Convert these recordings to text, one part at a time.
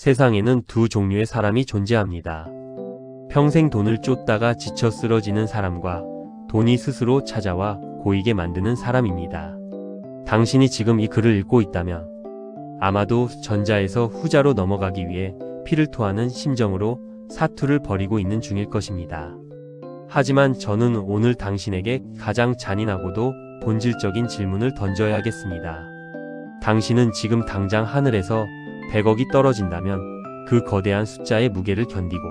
세상에는 두 종류의 사람이 존재합니다. 평생 돈을 쫓다가 지쳐 쓰러지는 사람과 돈이 스스로 찾아와 고이게 만드는 사람입니다. 당신이 지금 이 글을 읽고 있다면 아마도 전자에서 후자로 넘어가기 위해 피를 토하는 심정으로 사투를 벌이고 있는 중일 것입니다. 하지만 저는 오늘 당신에게 가장 잔인하고도 본질적인 질문을 던져야겠습니다. 당신은 지금 당장 하늘에서 100억이 떨어진다면 그 거대한 숫자의 무게를 견디고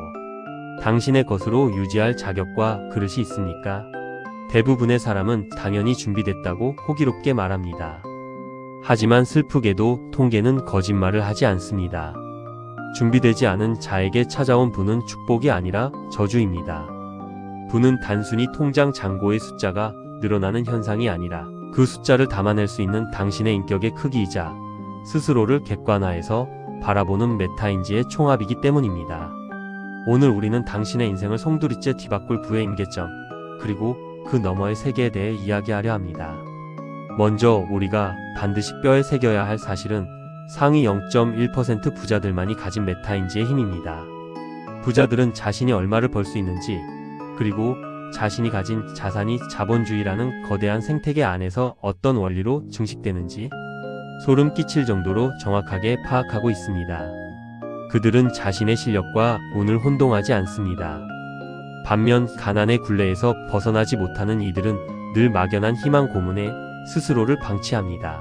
당신의 것으로 유지할 자격과 그릇이 있습니까? 대부분의 사람은 당연히 준비됐다고 호기롭게 말합니다. 하지만 슬프게도 통계는 거짓말을 하지 않습니다. 준비되지 않은 자에게 찾아온 부는 축복이 아니라 저주입니다. 부는 단순히 통장 잔고의 숫자가 늘어나는 현상이 아니라 그 숫자를 담아낼 수 있는 당신의 인격의 크기이자 스스로를 객관화해서 바라보는 메타인지의 총합이기 때문입니다. 오늘 우리는 당신의 인생을 송두리째 뒤바꿀 부의 임계점, 그리고 그 너머의 세계에 대해 이야기하려 합니다. 먼저 우리가 반드시 뼈에 새겨야 할 사실은 상위 0.1% 부자들만이 가진 메타인지의 힘입니다. 부자들은 자신이 얼마를 벌 수 있는지, 그리고 자신이 가진 자산이 자본주의라는 거대한 생태계 안에서 어떤 원리로 증식되는지 소름 끼칠 정도로 정확하게 파악하고 있습니다. 그들은 자신의 실력과 운을 혼동하지 않습니다. 반면 가난의 굴레에서 벗어나지 못하는 이들은 늘 막연한 희망 고문에 스스로를 방치합니다.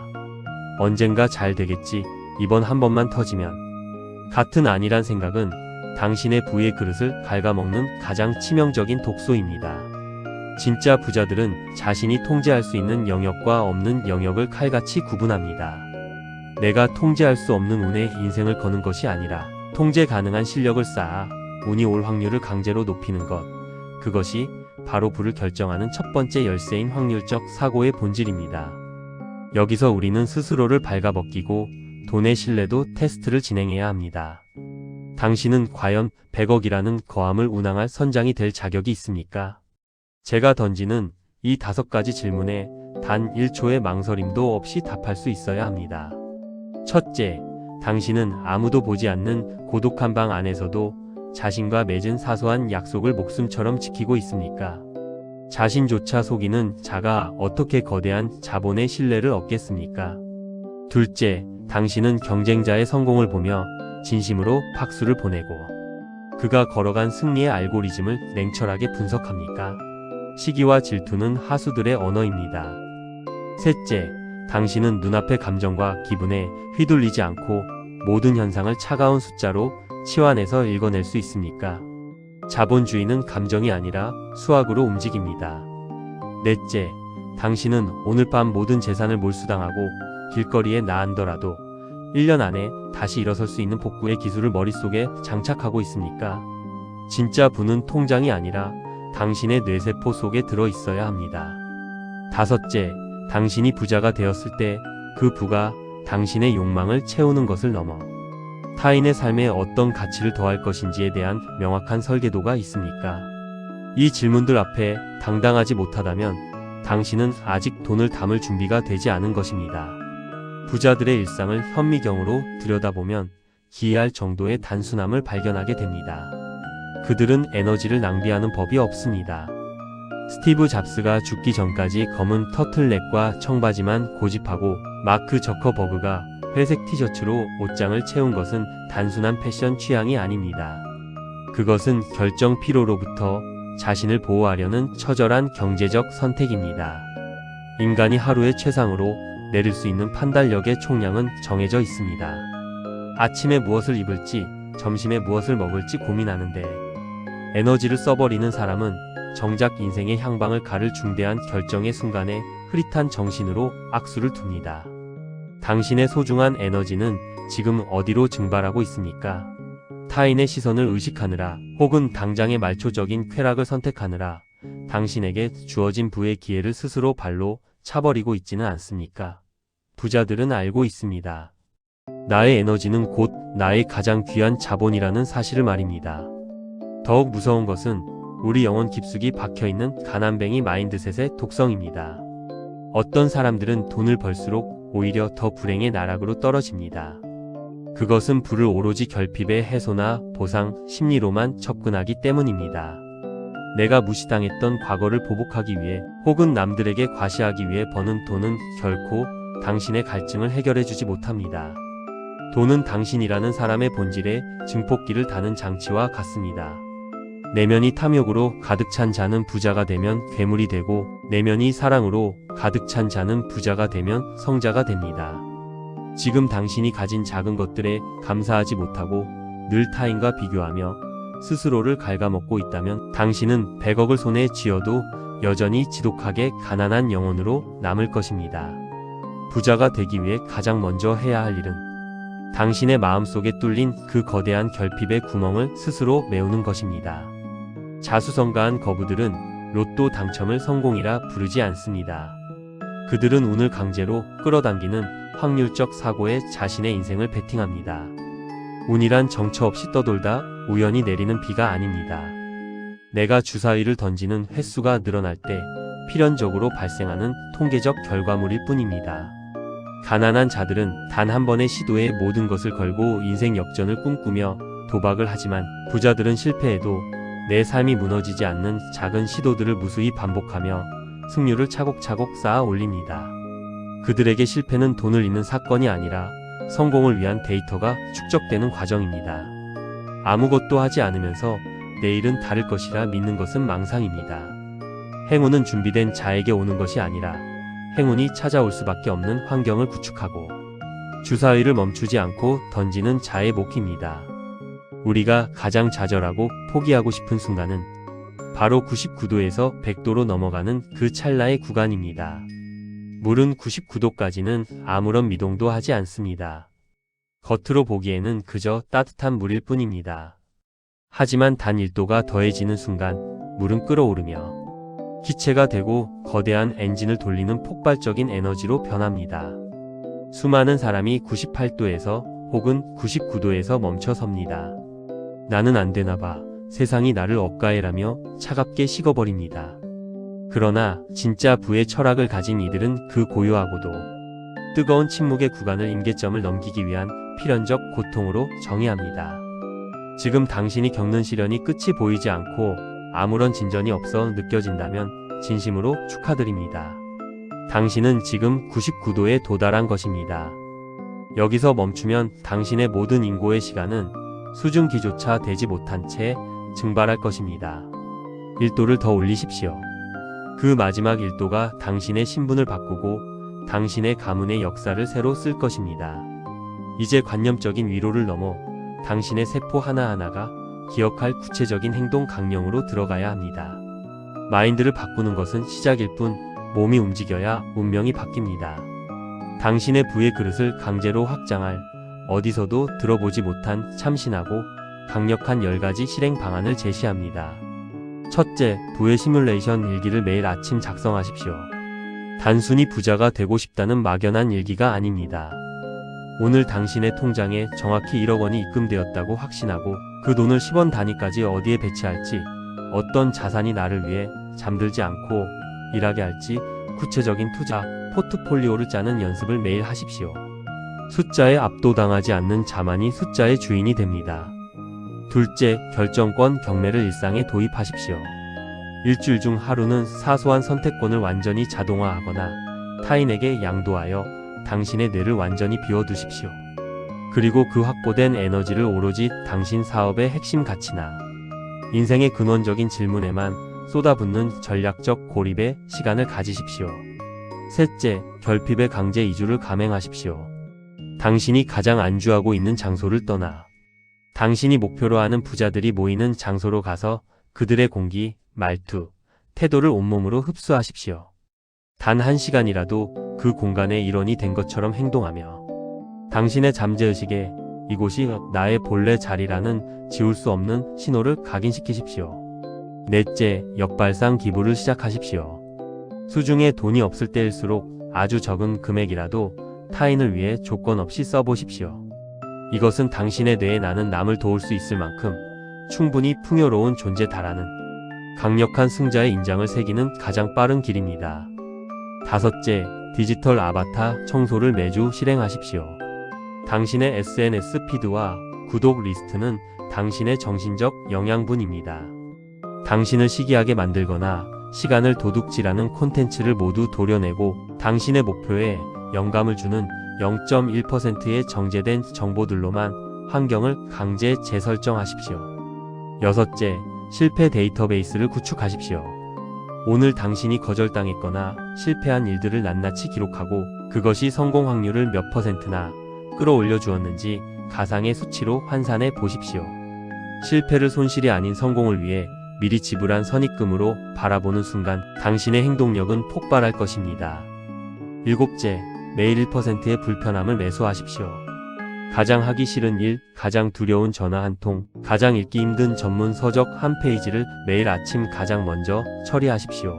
언젠가 잘 되겠지, 이번 한 번만 터지면. 같은 아니란 생각은 당신의 부의 그릇을 갉아먹는 가장 치명적인 독소입니다. 진짜 부자들은 자신이 통제할 수 있는 영역과 없는 영역을 칼같이 구분합니다. 내가 통제할 수 없는 운에 인생을 거는 것이 아니라 통제 가능한 실력을 쌓아 운이 올 확률을 강제로 높이는 것, 그것이 바로 부를 결정하는 첫 번째 열쇠인 확률적 사고의 본질입니다. 여기서 우리는 스스로를 발가벗기고 돈의 신뢰도 테스트를 진행해야 합니다. 당신은 과연 100억이라는 거함을 운항할 선장이 될 자격이 있습니까? 제가 던지는 이 5가지 질문에 단 1초의 망설임도 없이 답할 수 있어야 합니다. 첫째, 당신은 아무도 보지 않는 고독한 방 안에서도 자신과 맺은 사소한 약속을 목숨처럼 지키고 있습니까? 자신조차 속이는 자가 어떻게 거대한 자본의 신뢰를 얻겠습니까? 둘째, 당신은 경쟁자의 성공을 보며 진심으로 박수를 보내고 그가 걸어간 승리의 알고리즘을 냉철하게 분석합니까? 시기와 질투는 하수들의 언어입니다. 셋째, 당신은 눈앞의 감정과 기분에 휘둘리지 않고 모든 현상을 차가운 숫자로 치환해서 읽어낼 수 있습니까? 자본주의는 감정이 아니라 수학으로 움직입니다. 넷째, 당신은 오늘 밤 모든 재산을 몰수당하고 길거리에 나앉더라도 1년 안에 다시 일어설 수 있는 복구의 기술을 머릿속에 장착하고 있습니까? 진짜 부는 통장이 아니라 당신의 뇌세포 속에 들어 있어야 합니다. 다섯째, 당신이 부자가 되었을 때 그 부가 당신의 욕망을 채우는 것을 넘어 타인의 삶에 어떤 가치를 더할 것인지에 대한 명확한 설계도가 있습니까? 이 질문들 앞에 당당하지 못하다면 당신은 아직 돈을 담을 준비가 되지 않은 것입니다. 부자들의 일상을 현미경으로 들여다보면 기이할 정도의 단순함을 발견하게 됩니다. 그들은 에너지를 낭비하는 법이 없습니다. 스티브 잡스가 죽기 전까지 검은 터틀넥과 청바지만 고집하고 마크 저커버그가 회색 티셔츠로 옷장을 채운 것은 단순한 패션 취향이 아닙니다. 그것은 결정 피로로부터 자신을 보호하려는 처절한 경제적 선택입니다. 인간이 하루의 최상으로 내릴 수 있는 판단력의 총량은 정해져 있습니다. 아침에 무엇을 입을지, 점심에 무엇을 먹을지 고민하는데 에너지를 써버리는 사람은 정작 인생의 향방을 가를 중대한 결정의 순간에 흐릿한 정신으로 악수를 둡니다. 당신의 소중한 에너지는 지금 어디로 증발하고 있습니까? 타인의 시선을 의식하느라 혹은 당장의 말초적인 쾌락을 선택하느라 당신에게 주어진 부의 기회를 스스로 발로 차버리고 있지는 않습니까? 부자들은 알고 있습니다. 나의 에너지는 곧 나의 가장 귀한 자본이라는 사실을 말입니다. 더욱 무서운 것은 우리 영혼 깊숙이 박혀있는 가난뱅이 마인드셋의 독성입니다. 어떤 사람들은 돈을 벌수록 오히려 더 불행의 나락으로 떨어집니다. 그것은 부를 오로지 결핍의 해소나 보상, 심리로만 접근하기 때문입니다. 내가 무시당했던 과거를 보복하기 위해 혹은 남들에게 과시하기 위해 버는 돈은 결코 당신의 갈증을 해결해주지 못합니다. 돈은 당신이라는 사람의 본질에 증폭기를 다는 장치와 같습니다. 내면이 탐욕으로 가득 찬 자는 부자가 되면 괴물이 되고, 내면이 사랑으로 가득 찬 자는 부자가 되면 성자가 됩니다. 지금 당신이 가진 작은 것들에 감사하지 못하고 늘 타인과 비교하며 스스로를 갉아먹고 있다면 당신은 100억을 손에 쥐어도 여전히 지독하게 가난한 영혼으로 남을 것입니다. 부자가 되기 위해 가장 먼저 해야 할 일은 당신의 마음속에 뚫린 그 거대한 결핍의 구멍을 스스로 메우는 것입니다. 자수성가한 거부들은 로또 당첨을 성공이라 부르지 않습니다. 그들은 운을 강제로 끌어당기는 확률적 사고에 자신의 인생을 베팅합니다. 운이란 정처 없이 떠돌다 우연히 내리는 비가 아닙니다. 내가 주사위를 던지는 횟수가 늘어날 때 필연적으로 발생하는 통계적 결과물일 뿐입니다. 가난한 자들은 단 한 번의 시도에 모든 것을 걸고 인생 역전을 꿈꾸며 도박을 하지만, 부자들은 실패해도 내 삶이 무너지지 않는 작은 시도들을 무수히 반복하며 승률을 차곡차곡 쌓아 올립니다. 그들에게 실패는 돈을 잃는 사건이 아니라 성공을 위한 데이터가 축적되는 과정입니다. 아무것도 하지 않으면서 내일은 다를 것이라 믿는 것은 망상입니다. 행운은 준비된 자에게 오는 것이 아니라 행운이 찾아올 수밖에 없는 환경을 구축하고 주사위를 멈추지 않고 던지는 자의 몫입니다. 우리가 가장 좌절하고 포기하고 싶은 순간은 바로 99도에서 100도로 넘어가는 그 찰나의 구간입니다. 물은 99도까지는 아무런 미동도 하지 않습니다. 겉으로 보기에는 그저 따뜻한 물일 뿐입니다. 하지만 단 1도가 더해지는 순간 물은 끓어오르며 기체가 되고 거대한 엔진을 돌리는 폭발적인 에너지로 변합니다. 수많은 사람이 98도에서 혹은 99도에서 멈춰 섭니다. 나는 안 되나 봐. 세상이 나를 억가해라며 차갑게 식어버립니다. 그러나 진짜 부의 철학을 가진 이들은 그 고요하고도 뜨거운 침묵의 구간을 임계점을 넘기기 위한 필연적 고통으로 정의합니다. 지금 당신이 겪는 시련이 끝이 보이지 않고 아무런 진전이 없어 느껴진다면 진심으로 축하드립니다. 당신은 지금 99도에 도달한 것입니다. 여기서 멈추면 당신의 모든 인고의 시간은 수증기조차 되지 못한 채 증발할 것입니다. 1도를 더 올리십시오. 그 마지막 1도가 당신의 신분을 바꾸고 당신의 가문의 역사를 새로 쓸 것입니다. 이제 관념적인 위로를 넘어 당신의 세포 하나하나가 기억할 구체적인 행동 강령으로 들어가야 합니다. 마인드를 바꾸는 것은 시작일 뿐, 몸이 움직여야 운명이 바뀝니다. 당신의 부의 그릇을 강제로 확장할 어디서도 들어보지 못한 참신하고 강력한 10가지 실행 방안을 제시합니다. 첫째, 부의 시뮬레이션 일기를 매일 아침 작성하십시오. 단순히 부자가 되고 싶다는 막연한 일기가 아닙니다. 오늘 당신의 통장에 정확히 1억 원이 입금되었다고 확신하고 그 돈을 10원 단위까지 어디에 배치할지, 어떤 자산이 나를 위해 잠들지 않고 일하게 할지 구체적인 투자 포트폴리오를 짜는 연습을 매일 하십시오. 숫자에 압도당하지 않는 자만이 숫자의 주인이 됩니다. 둘째, 결정권 경매를 일상에 도입하십시오. 일주일 중 하루는 사소한 선택권을 완전히 자동화하거나 타인에게 양도하여 당신의 뇌를 완전히 비워두십시오. 그리고 그 확보된 에너지를 오로지 당신 사업의 핵심 가치나 인생의 근원적인 질문에만 쏟아붓는 전략적 고립의 시간을 가지십시오. 셋째, 결핍의 강제 이주를 감행하십시오. 당신이 가장 안주하고 있는 장소를 떠나 당신이 목표로 하는 부자들이 모이는 장소로 가서 그들의 공기, 말투, 태도를 온몸으로 흡수하십시오. 단 1시간이라도 그 공간의 일원이 된 것처럼 행동하며 당신의 잠재의식에 이곳이 나의 본래 자리라는 지울 수 없는 신호를 각인시키십시오. 넷째, 역발상 기부를 시작하십시오. 수중에 돈이 없을 때일수록 아주 적은 금액이라도 타인을 위해 조건 없이 써보십시오. 이것은 당신의 뇌에 나는 남을 도울 수 있을 만큼 충분히 풍요로운 존재다라는 강력한 승자의 인장을 새기는 가장 빠른 길입니다. 다섯째, 디지털 아바타 청소를 매주 실행하십시오. 당신의 SNS 피드와 구독 리스트는 당신의 정신적 영양분입니다. 당신을 시기하게 만들거나 시간을 도둑질하는 콘텐츠를 모두 도려내고 당신의 목표에 영감을 주는 0.1%의 정제된 정보들로만 환경을 강제 재설정하십시오. 여섯째, 실패 데이터베이스를 구축하십시오. 오늘 당신이 거절당했거나 실패한 일들을 낱낱이 기록하고 그것이 성공 확률을 몇 %나 끌어올려 주었는지 가상의 수치로 환산해 보십시오. 실패를 손실이 아닌 성공을 위해 미리 지불한 선입금으로 바라보는 순간 당신의 행동력은 폭발할 것입니다. 일곱째, 매일 1%의 불편함을 매수하십시오. 가장 하기 싫은 일, 가장 두려운 전화 한 통, 가장 읽기 힘든 전문 서적 한 페이지를 매일 아침 가장 먼저 처리하십시오.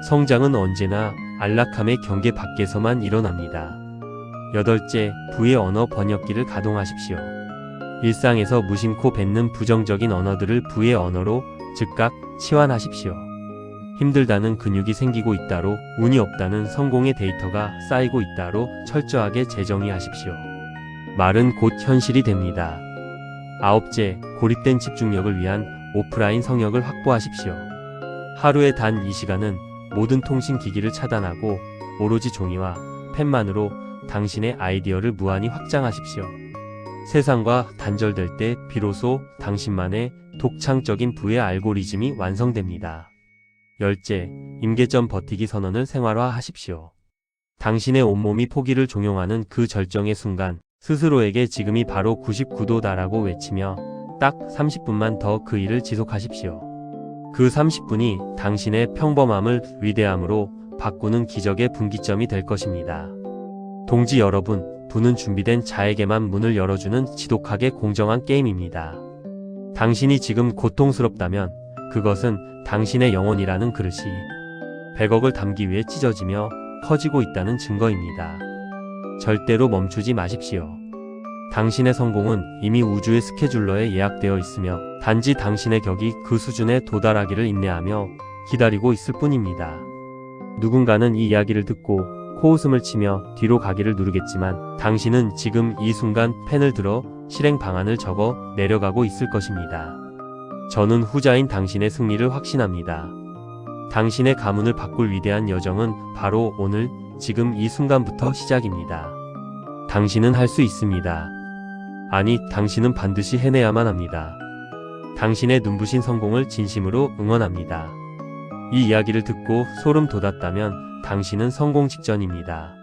성장은 언제나 안락함의 경계 밖에서만 일어납니다. 여덟째, 부의 언어 번역기를 가동하십시오. 일상에서 무심코 뱉는 부정적인 언어들을 부의 언어로 즉각 치환하십시오. 힘들다는 근육이 생기고 있다로, 운이 없다는 성공의 데이터가 쌓이고 있다로 철저하게 재정의하십시오. 말은 곧 현실이 됩니다. 아홉째, 고립된 집중력을 위한 오프라인 성역을 확보하십시오. 하루에 단 2시간은 모든 통신 기기를 차단하고 오로지 종이와 펜만으로 당신의 아이디어를 무한히 확장하십시오. 세상과 단절될 때 비로소 당신만의 독창적인 부의 알고리즘이 완성됩니다. 열째, 임계점 버티기 선언을 생활화하십시오. 당신의 온몸이 포기를 종용하는 그 절정의 순간 스스로에게 지금이 바로 99도다라고 외치며 딱 30분만 더 그 일을 지속하십시오. 그 30분이 당신의 평범함을 위대함으로 바꾸는 기적의 분기점이 될 것입니다. 동지 여러분, 부는 준비된 자에게만 문을 열어주는 지독하게 공정한 게임입니다. 당신이 지금 고통스럽다면 그것은 당신의 영혼이라는 그릇이 100억을 담기 위해 찢어지며 커지고 있다는 증거입니다. 절대로 멈추지 마십시오. 당신의 성공은 이미 우주의 스케줄러에 예약되어 있으며 단지 당신의 격이 그 수준에 도달하기를 인내하며 기다리고 있을 뿐입니다. 누군가는 이 이야기를 듣고 코웃음을 치며 뒤로 가기를 누르겠지만 당신은 지금 이 순간 펜을 들어 실행 방안을 적어 내려가고 있을 것입니다. 저는 후자인 당신의 승리를 확신합니다. 당신의 가문을 바꿀 위대한 여정은 바로 오늘, 지금 이 순간부터 시작입니다. 당신은 할 수 있습니다. 아니, 당신은 반드시 해내야만 합니다. 당신의 눈부신 성공을 진심으로 응원합니다. 이 이야기를 듣고 소름 돋았다면 당신은 성공 직전입니다.